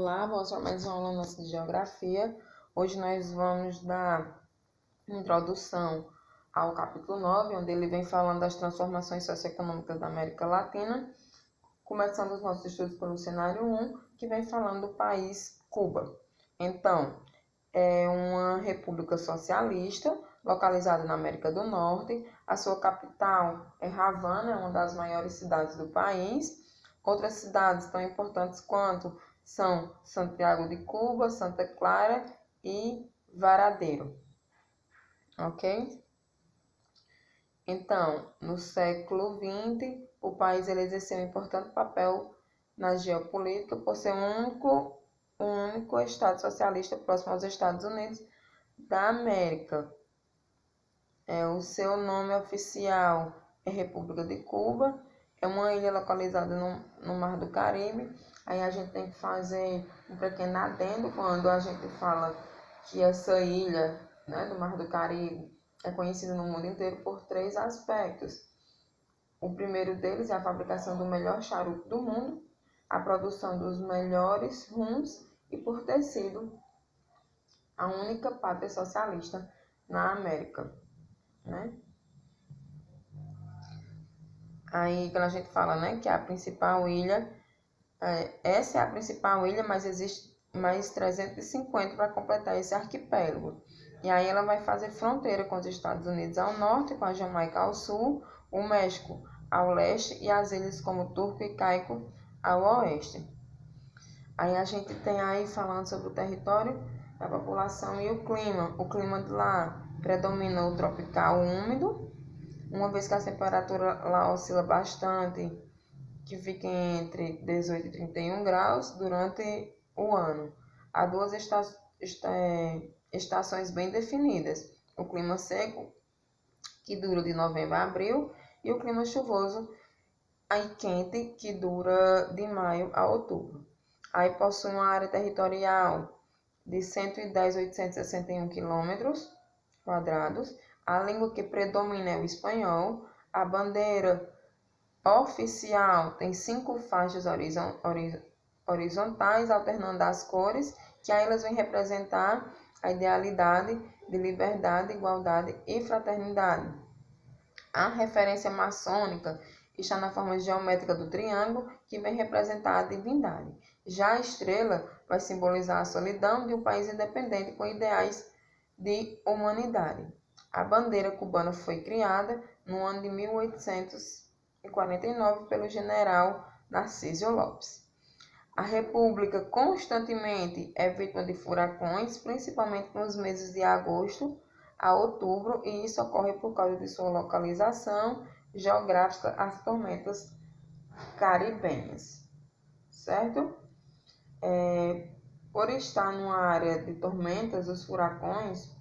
Olá, vamos para mais uma aula nossa de Geografia. Hoje nós vamos dar introdução ao capítulo 9, onde ele vem falando das transformações socioeconômicas da América Latina, começando os nossos estudos pelo cenário 1, que vem falando do país Cuba. Então, é uma república socialista, localizada na América do Norte. A sua capital é Havana, é uma das maiores cidades do país. Outras cidades tão importantes quanto são Santiago de Cuba, Santa Clara e Varadero. Ok? Então, no século XX, o país exerceu um importante papel na geopolítica por ser o único estado socialista próximo aos Estados Unidos da América. O seu nome oficial é República de Cuba. É uma ilha localizada no Mar do Caribe. Aí a gente tem que fazer um pequeno adendo quando a gente fala que essa ilha, né, do Mar do Caribe é conhecida no mundo inteiro por 3 aspectos. O primeiro deles é a fabricação do melhor charuto do mundo, a produção dos melhores rums e por ter sido a única pátria socialista na América, né? Aí quando a gente fala, né, que a principal ilha, essa é a principal ilha, mas existe mais 350 para completar esse arquipélago. E aí ela vai fazer fronteira com os Estados Unidos ao norte, com a Jamaica ao sul, o México ao leste e as ilhas como Turco e Caico ao oeste. Aí a gente tem aí falando sobre o território, a população e o clima. O clima de lá predomina o tropical úmido, uma vez que a temperatura lá oscila bastante, que fica entre 18 e 31 graus durante o ano. Há 2 estações bem definidas: o clima seco, que dura de novembro a abril, e o clima chuvoso e quente, que dura de maio a outubro. Aí possui uma área territorial de 110.861 quilômetros quadrados. A língua que predomina é o espanhol. A bandeira oficial tem 5 faixas horizontais, alternando as cores, que aí elas vêm representar a idealidade de liberdade, igualdade e fraternidade. A referência maçônica está na forma geométrica do triângulo, que vem representar a divindade. Já a estrela vai simbolizar a solidão de um país independente com ideais de humanidade. A bandeira cubana foi criada no ano de 1849 pelo general Narciso Lopes. A República constantemente é vítima de furacões, principalmente nos meses de agosto a outubro, e isso ocorre por causa de sua localização geográfica, as tormentas caribenhas, certo? Por estar numa área de tormentas, os furacões,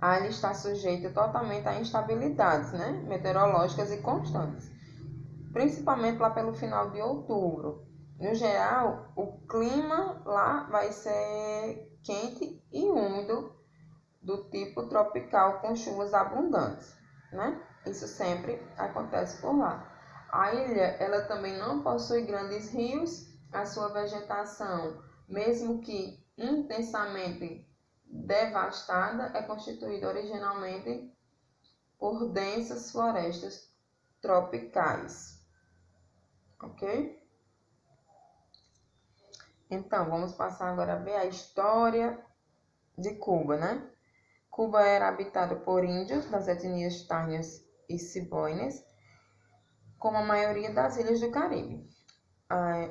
a ilha está sujeita totalmente a instabilidades, né, meteorológicas e constantes, principalmente lá pelo final de outubro. No geral, o clima lá vai ser quente e úmido, do tipo tropical, com chuvas abundantes, né? Isso sempre acontece por lá. A ilha, ela também não possui grandes rios. A sua vegetação, mesmo que intensamente devastada, é constituída originalmente por densas florestas tropicais. Ok? Então, vamos passar agora a ver a história de Cuba, né? Cuba era habitada por índios das etnias tárnias e ciboinas, como a maioria das ilhas do Caribe.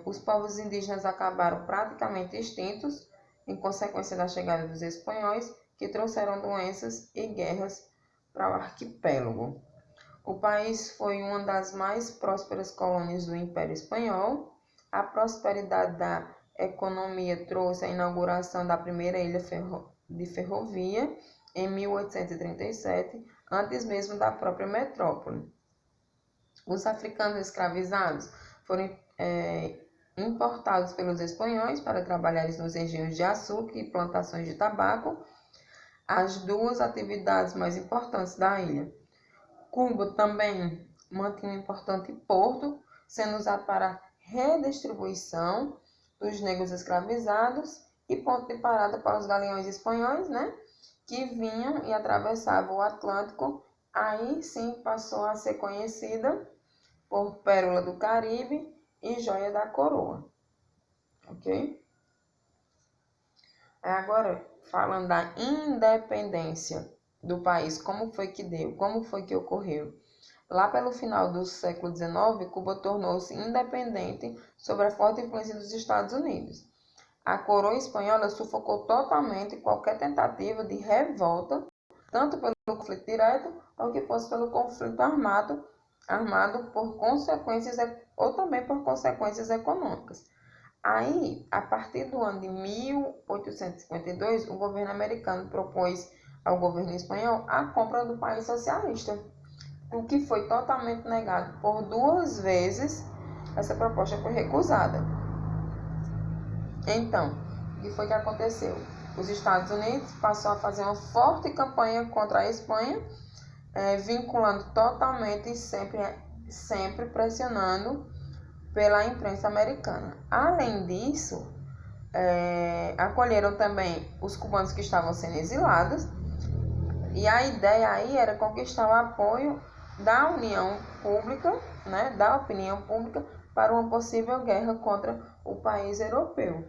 Os povos indígenas acabaram praticamente extintos em consequência da chegada dos espanhóis, que trouxeram doenças e guerras para o arquipélago. O país foi uma das mais prósperas colônias do Império Espanhol. A prosperidade da economia trouxe a inauguração da primeira ilha de ferrovia em 1837, antes mesmo da própria metrópole. Os africanos escravizados foram importados pelos espanhóis para trabalharem nos engenhos de açúcar e plantações de tabaco, as 2 atividades mais importantes da ilha. Cuba também mantinha um importante porto, sendo usado para redistribuição dos negros escravizados e ponto de parada para os galeões espanhóis, né, que vinham e atravessavam o Atlântico. Aí sim passou a ser conhecida por Pérola do Caribe e Joia da Coroa, ok? Agora, falando da independência do país, como foi que deu, como foi que ocorreu? Lá pelo final do século XIX, Cuba tornou-se independente sob a forte influência dos Estados Unidos. A coroa espanhola sufocou totalmente qualquer tentativa de revolta, tanto pelo conflito direto ou que fosse pelo conflito armado por consequências ou também por consequências econômicas. Aí, a partir do ano de 1852, o governo americano propôs ao governo espanhol a compra do país socialista, o que foi totalmente negado por 2 vezes. Essa proposta foi recusada. Então, o que foi que aconteceu? Os Estados Unidos passou a fazer uma forte campanha contra a Espanha, vinculando totalmente e sempre pressionando pela imprensa americana. Além disso, acolheram também os cubanos que estavam sendo exilados, e a ideia aí era conquistar o apoio da União Pública, né, da opinião pública, para uma possível guerra contra o país europeu.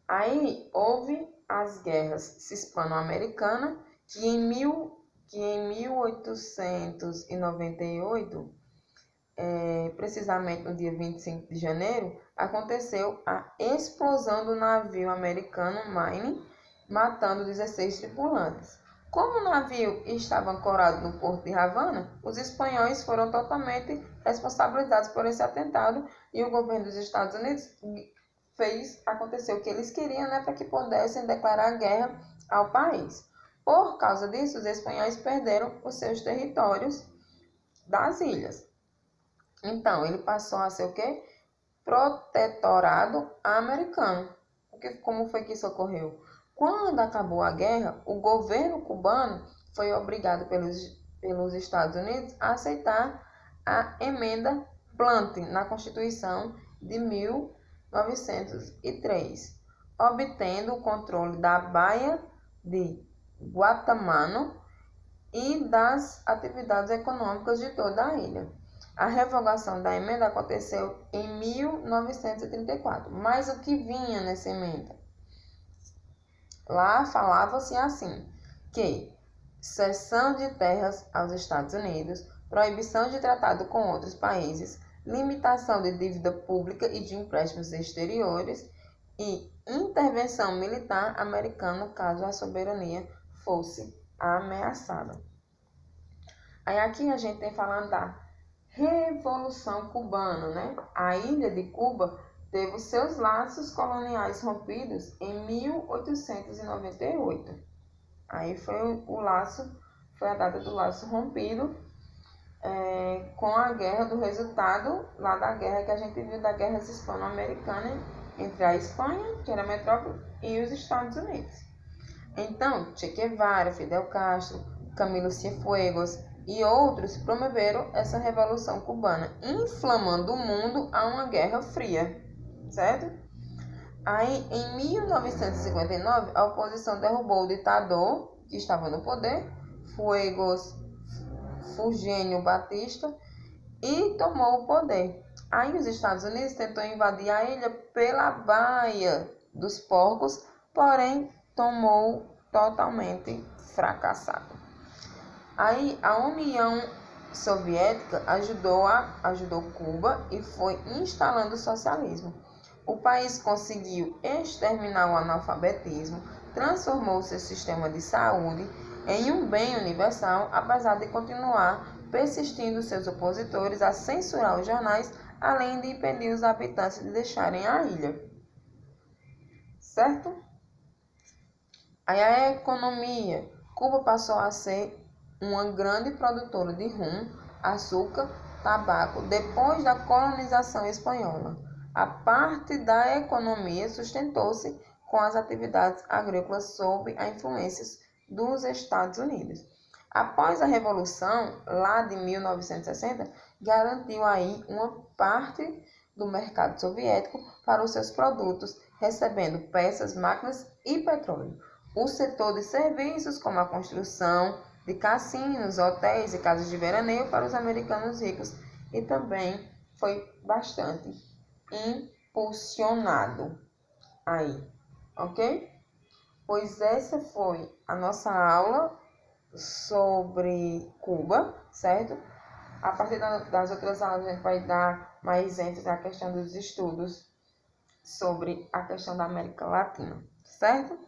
Aí houve as guerras hispano-americanas, que em 1898, precisamente no dia 25 de janeiro, aconteceu a explosão do navio americano Maine, matando 16 tripulantes. Como o navio estava ancorado no porto de Havana, os espanhóis foram totalmente responsabilizados por esse atentado e o governo dos Estados Unidos fez acontecer o que eles queriam, né, para que pudessem declarar guerra ao país. Por causa disso, os espanhóis perderam os seus territórios das ilhas. Então, ele passou a ser o quê? Protetorado americano. Como foi que isso ocorreu? Quando acabou a guerra, o governo cubano foi obrigado pelos Estados Unidos a aceitar a emenda Plante na Constituição de 1903, obtendo o controle da Baía de Guantanamo e das atividades econômicas de toda a ilha. A revogação da emenda aconteceu em 1934, mas o que vinha nessa emenda? Lá falava-se assim, que cessão de terras aos Estados Unidos, proibição de tratado com outros países, limitação de dívida pública e de empréstimos exteriores e intervenção militar americana caso a soberania fosse ameaçada. Aí aqui a gente tem falando da Revolução Cubana, né? A ilha de Cuba teve seus laços coloniais rompidos em 1898. Aí foi a data do laço rompido, com a guerra, do resultado lá da guerra que a gente viu, da guerra hispano-americana entre a Espanha, que era a metrópole, e os Estados Unidos. Então, Che Guevara, Fidel Castro, Camilo Cienfuegos e outros promoveram essa Revolução Cubana, inflamando o mundo a uma guerra fria, certo? Aí, em 1959, a oposição derrubou o ditador que estava no poder, Fulgênio Batista, e tomou o poder. Aí os Estados Unidos tentou invadir a ilha pela Baía dos Porcos, porém tomou totalmente fracassado. Aí a União Soviética ajudou Cuba e foi instalando o socialismo. O país conseguiu exterminar o analfabetismo, transformou seu sistema de saúde em um bem universal, apesar de continuar persistindo seus opositores a censurar os jornais, além de impedir os habitantes de deixarem a ilha. Certo? Aí a economia. Cuba passou a ser uma grande produtora de rum, açúcar, tabaco depois da colonização espanhola. A parte da economia sustentou-se com as atividades agrícolas sob a influência dos Estados Unidos. Após a Revolução, lá de 1960, garantiu aí uma parte do mercado soviético para os seus produtos, recebendo peças, máquinas e petróleo. O setor de serviços, como a construção de cassinos, hotéis e casas de veraneio para os americanos ricos, e também foi bastante impulsionado aí, ok? Pois essa foi a nossa aula sobre Cuba, certo? A partir das outras aulas a gente vai dar mais ênfase à questão dos estudos sobre a questão da América Latina, certo?